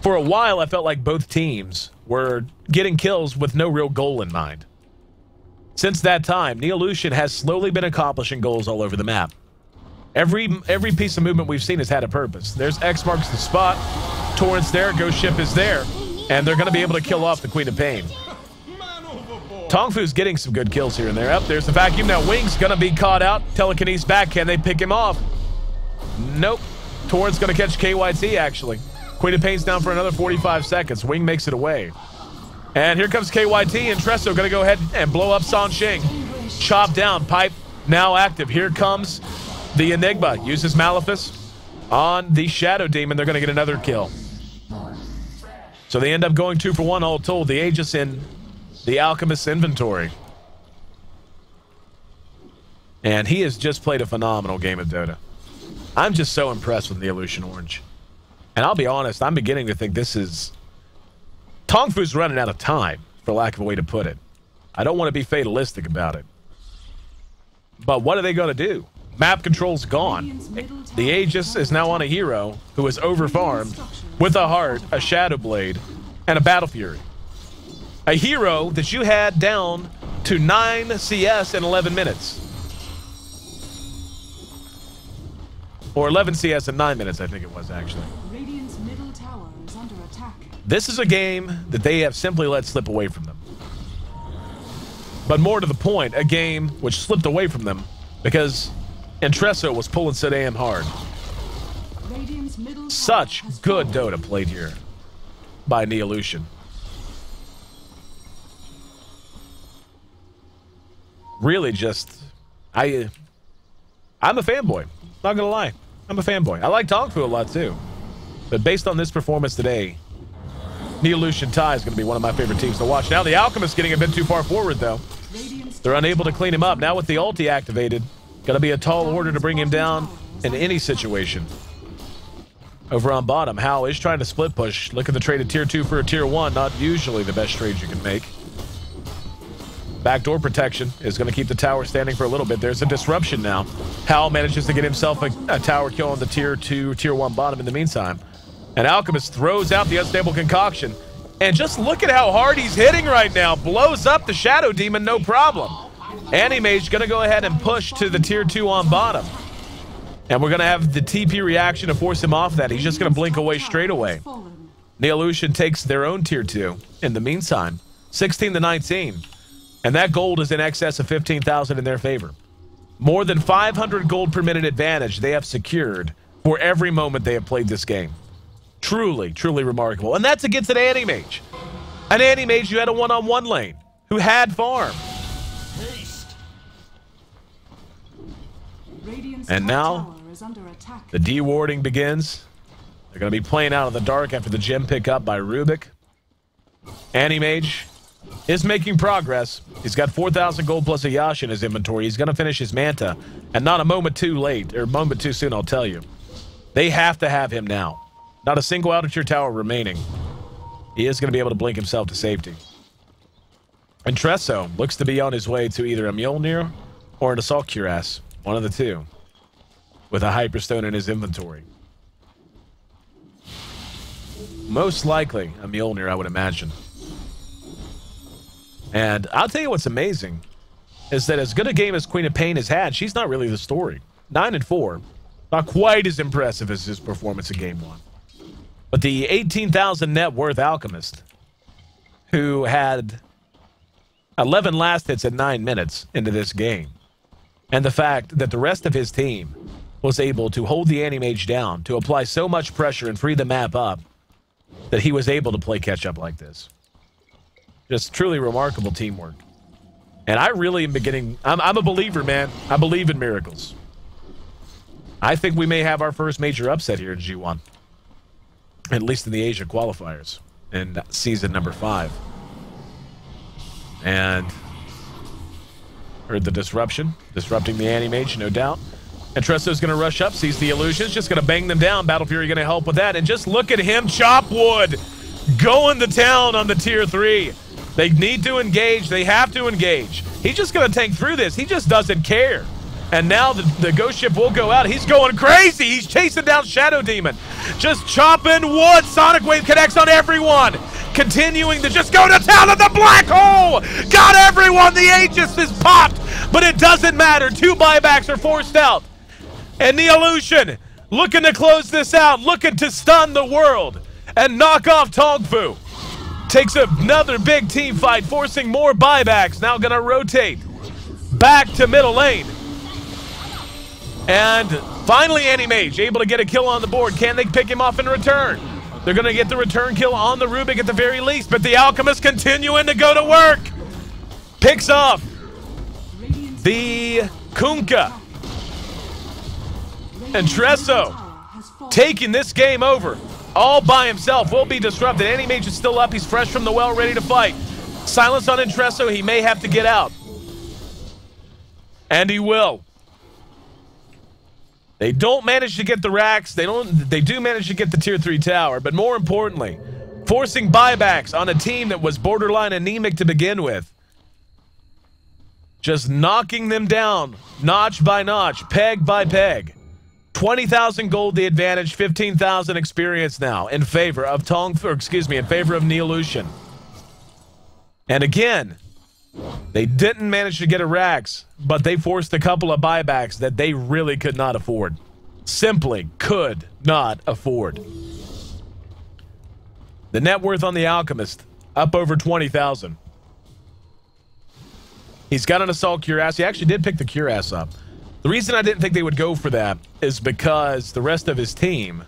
For a while, I felt like both teams were getting kills with no real goal in mind. Since that time, Neolution has slowly been accomplishing goals all over the map. Every piece of movement we've seen has had a purpose. There's X marks the spot. Torrent's there. Ghost Ship is there. And they're going to be able to kill off the Queen of Pain. TongFu's getting some good kills here and there. Up there's the vacuum. Now Wing's going to be caught out. Telekinesis back. Can they pick him off? Nope. Torrent's going to catch KYT, actually. Queen of Pain's down for another 45 seconds. Wing makes it away. And here comes KYT, and Tresso going to go ahead and blow up Sansheng. Chop down. Pipe now active. Here comes the Enigma. Uses Malefice on the Shadow Demon. They're going to get another kill. So they end up going 2 for 1 all told. The Aegis in the Alchemist's inventory. And he has just played a phenomenal game of Dota. I'm just so impressed with Neolution Orange. And I'll be honest, I'm beginning to think this is... TongFu's running out of time, for lack of a way to put it. I don't want to be fatalistic about it. But what are they going to do? Map control's gone. The Aegis is now on a hero who is over-farmed with a Heart, a Shadowblade, and a Battle Fury. A hero that you had down to 9 CS in 11 minutes. Or 11 CS in 9 minutes, I think it was, actually. Radiant's middle tower is under attack. This is a game that they have simply let slip away from them. But more to the point, a game which slipped away from them because Intresso was pulling so damn hard. Radiant's middle Such good Dota played here by Neolution. Really just... I'm a fanboy. Not gonna lie. I'm a fanboy. I like TongFu a lot too. But based on this performance today, Neolution.Thai is going to be one of my favorite teams to watch. Now the Alchemist getting a bit too far forward though. They're unable to clean him up. Now with the ulti activated, going to be a tall order to bring him down in any situation. Over on bottom, Hal is trying to split push. Look at the trade of tier 2 for a tier 1. Not usually the best trade you can make. Backdoor protection is going to keep the tower standing for a little bit. There's a disruption now. Hal manages to get himself a tower kill on the tier 2, tier 1 bottom in the meantime. And Alchemist throws out the unstable concoction. And just look at how hard he's hitting right now. Blows up the Shadow Demon, no problem. Animage going to go ahead and push to the tier 2 on bottom. And we're going to have the TP reaction to force him off that. He's just going to blink away straight away. Neolution takes their own tier 2 in the meantime. 16 to 19. And that gold is in excess of 15,000 in their favor. More than 500 gold per minute advantage they have secured for every moment they have played this game. Truly, truly remarkable. And that's against an Animage. An Animage who had a one-on-one lane, who had farm. And now, the dewarding begins. They're going to be playing out in the dark after the gem pickup by Rubik. Animage is making progress. He's got 4,000 gold plus a Yash in his inventory. He's going to finish his Manta. And not a moment too late, or a moment too soon, I'll tell you. They have to have him now. Not a single outer tier tower remaining. He is going to be able to blink himself to safety. And Tresso looks to be on his way to either a Mjolnir or an Assault Cuirass. One of the two. With a Hyperstone in his inventory. Most likely a Mjolnir, I would imagine. And I'll tell you what's amazing is that as good a game as Queen of Pain has had, she's not really the story. 9-4. Not quite as impressive as his performance in Game 1. But the 18,000 net worth Alchemist, who had 11 last hits at 9 minutes into this game, and the fact that the rest of his team was able to hold the Anti-Mage down, to apply so much pressure and free the map up, that he was able to play catch-up like this. Just truly remarkable teamwork. And I really am beginning... I'm a believer, man. I believe in miracles. I think we may have our first major upset here in G1. At least in the Asia qualifiers. In season number 5. And... heard the disruption. Disrupting the Anti-Mage, no doubt. And Tresso's going to rush up, sees the illusions, just going to bang them down. Battle Fury going to help with that. And just look at him chop wood. Going to town on the tier 3. They need to engage. They have to engage. He's just going to tank through this. He just doesn't care. And now the ghost ship will go out. He's going crazy. He's chasing down Shadow Demon. Just chopping wood. Sonic Wave connects on everyone. Continuing to just go to town on the black hole. Got everyone. The Aegis is popped. But it doesn't matter. 2 buybacks are forced out. And Neolution looking to close this out. Looking to stun the world. And knock off TongFu. Takes another big team fight, forcing more buybacks. Now going to rotate back to middle lane. And finally, Anti-Mage able to get a kill on the board. Can they pick him off in return? They're going to get the return kill on the Rubik at the very least, but the Alchemist continuing to go to work. Picks off the Kunkka. And Tresso taking this game over. All by himself, will be disrupted. Anti-Mage is still up. He's fresh from the well, ready to fight. Silence on Intresso. He may have to get out. And he will. They don't manage to get the racks. They do manage to get the tier 3 tower. But more importantly, forcing buybacks on a team that was borderline anemic to begin with. Just knocking them down, notch by notch, peg by peg. 20,000 gold the advantage, 15,000 experience now in favor of in favor of Neolution. And again, they didn't manage to get a racks, but they forced a couple of buybacks that they really could not afford. Simply could not afford. The net worth on the Alchemist, up over 20,000. He's got an Assault Cuirass. He actually did pick the Cuirass up. The reason I didn't think they would go for that is because the rest of his team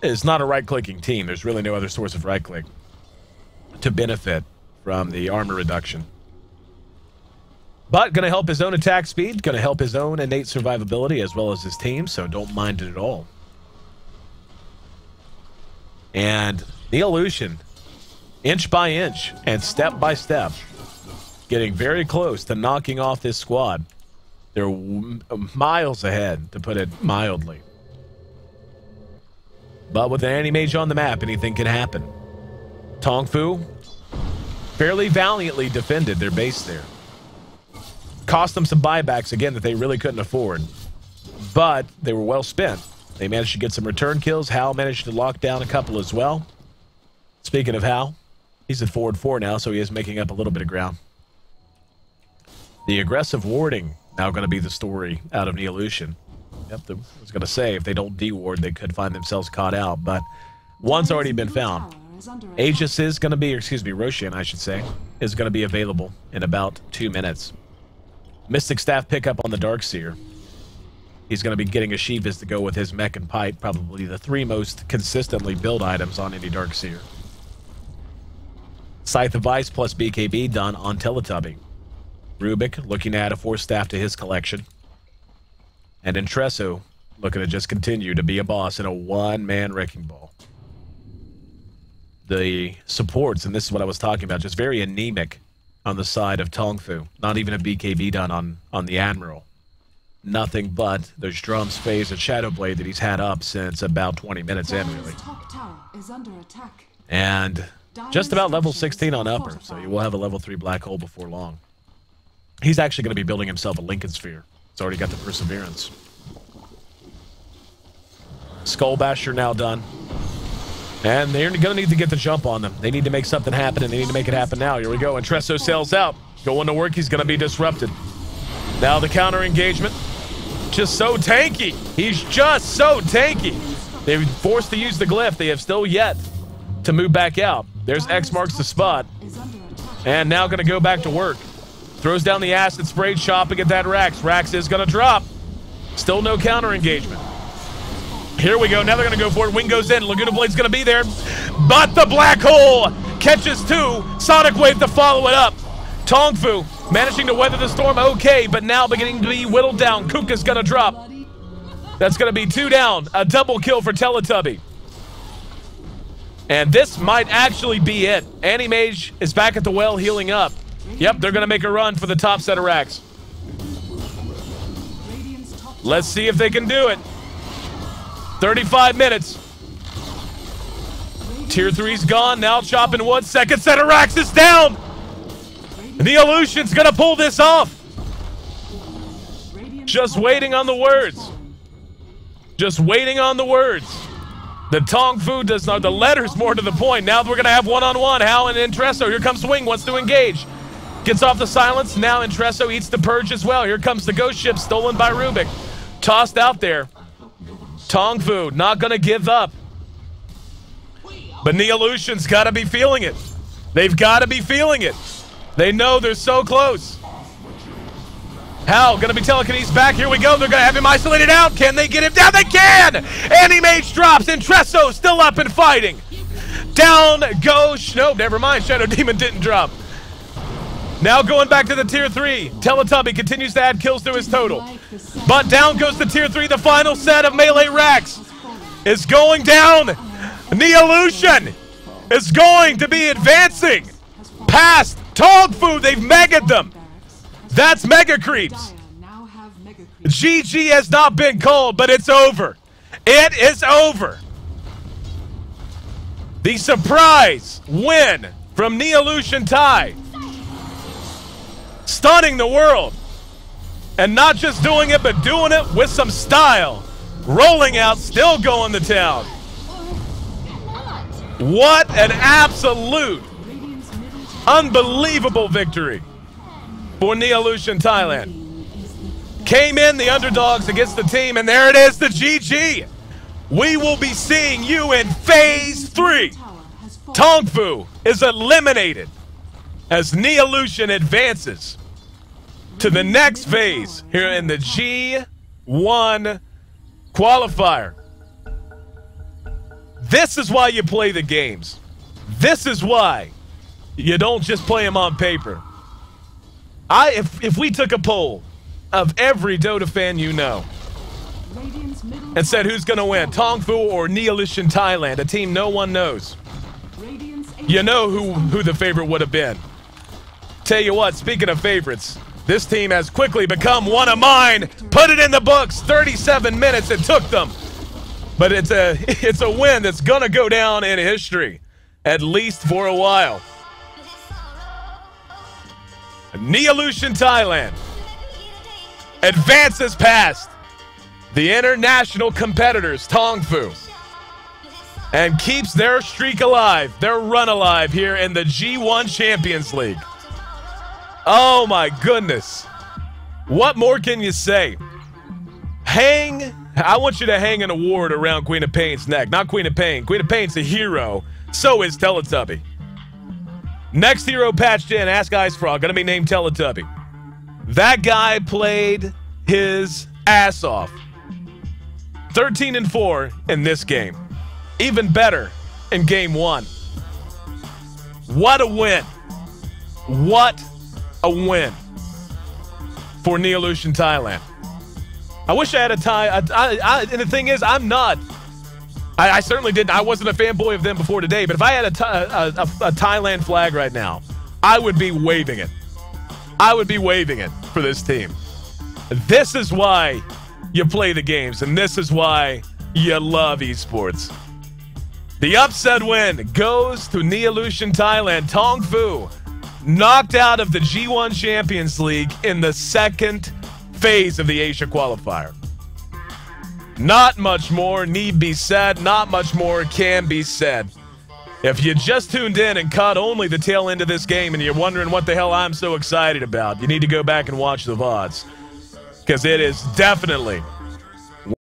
is not a right-clicking team. There's really no other source of right-click to benefit from the armor reduction. But going to help his own attack speed, going to help his own innate survivability as well as his team, so don't mind it at all. And Neolution, inch by inch and step by step, getting very close to knocking off this squad. They're miles ahead, to put it mildly. But with an Anti-Mage on the map, anything can happen. TongFu fairly valiantly defended their base there. Cost them some buybacks, again, that they really couldn't afford. But they were well spent. They managed to get some return kills. Hal managed to lock down a couple as well. Speaking of Hal, he's at forward 4 now, so he is making up a little bit of ground. The aggressive warding now going to be the story out of Neolution. Yep, I was going to say, if they don't de-ward, they could find themselves caught out, but one's already been found. Ayesee is going to be, Roshan, I should say, is going to be available in about 2 minutes. Mystic Staff pickup on the Darkseer. He's going to be getting a Shivas to go with his mech and pipe, probably the 3 most consistently build items on any Darkseer. Scythe of Ice plus BKB done on Teletubby. Rubik looking to add a 4th staff to his collection. And Intresso looking to just continue to be a boss in a one-man wrecking ball. The supports, and this is what I was talking about, just very anemic on the side of TongFu. Not even a BKB done on the Admiral. Nothing but those drums, phase, and Shadow Blade that he's had up since about 20 minutes in, really. Top tower is under attack. And just about level 16 on upper, so you will have a level 3 black hole before long. He's actually going to be building himself a Lincoln Sphere. He's already got the Perseverance. Skull Basher now done. And they're going to need to get the jump on them. They need to make something happen, and they need to make it happen now. Here we go. Entresso sails out. Going to work. He's going to be disrupted. Now the counter engagement. Just so tanky. He's just so tanky. They've forced to use the glyph. They have still yet to move back out. There's X marks the spot. And now going to go back to work. Throws down the acid spray, chopping at that Rax. Rax is going to drop. Still no counter engagement. Here we go. Now they're going to go for it. Wing goes in. Laguna Blade's going to be there. But the black hole catches two. Sonic Wave to follow it up. TongFu managing to weather the storm okay, but now beginning to be whittled down. Kuka's going to drop. That's going to be 2 down. A double kill for Teletubby. And this might actually be it. Animage is back at the well healing up. Yep, they're going to make a run for the top set of racks. Let's see if they can do it. 35 minutes. Tier 3's gone. Now chopping wood. Second set of racks is down. Neolution's going to pull this off. Just waiting on the words. Just waiting on the words. The TongFu does not. The letters more to the point. Now we're going to have one-on-one. Hal and Entresso. Here comes Swing. Wants to engage. Gets off the silence. Now Entresso eats the purge as well. Here comes the ghost ship stolen by Rubik. Tossed out there. TongFu not going to give up. But Neolution's got to be feeling it. They've got to be feeling it. They know they're so close. Hal going to be telekinesis back. Here we go. They're going to have him isolated out. Can they get him down? They can! Animage drops. Entresso still up and fighting. Down goes... Nope, never mind. Shadow Demon didn't drop. Now going back to the tier 3. Teletubby continues to add kills to his total. But down goes the tier 3. The final set of melee racks is going down. Neolution is going to be advancing past TongFu. They've megaed them. That's mega creeps. GG has not been called, but it's over. It is over. The surprise win from Neolution.Thai. Stunning the world. And not just doing it, but doing it with some style. Rolling out, still going to town. What an absolute, unbelievable victory for Neolution Thailand. Came in the underdogs against the team, and there it is, the GG. We will be seeing you in Phase 3. TongFu is eliminated as Neolution advances to the next phase here in the G-1 qualifier. This is why you play the games. This is why you don't just play them on paper. If we took a poll of every Dota fan you know and said who's going to win, TongFu or Neolution Thailand, a team no one knows, you know who the favorite would have been. Tell you what, speaking of favorites, this team has quickly become one of mine. Put it in the books. 37 minutes it took them. But it's a win that's going to go down in history, at least for a while. Neolution Thailand advances past the international competitors, TongFu, and keeps their streak alive, their run alive here in the G1 Champions League. Oh my goodness. What more can you say? I want you to hang an award around Queen of Pain's neck. Not Queen of Pain. Queen of Pain's a hero. So is Teletubby. Next hero patched in, Ask Ice Frog, gonna be named Teletubby. That guy played his ass off. 13-4 in this game. Even better in game 1. What a win. What a win for Neolution Thailand. I wish I had a tie. And the thing is, I'm not. I certainly didn't. I wasn't a fanboy of them before today. But if I had a Thailand flag right now, I would be waving it. I would be waving it for this team. This is why you play the games, and this is why you love esports. The upset win goes to Neolution Thailand. TongFu knocked out of the G-1 Champions League in the second phase of the Asia qualifier. Not much more need be said. Not much more can be said. If you just tuned in and caught only the tail end of this game and you're wondering what the hell I'm so excited about, you need to go back and watch the VODs, because it is definitely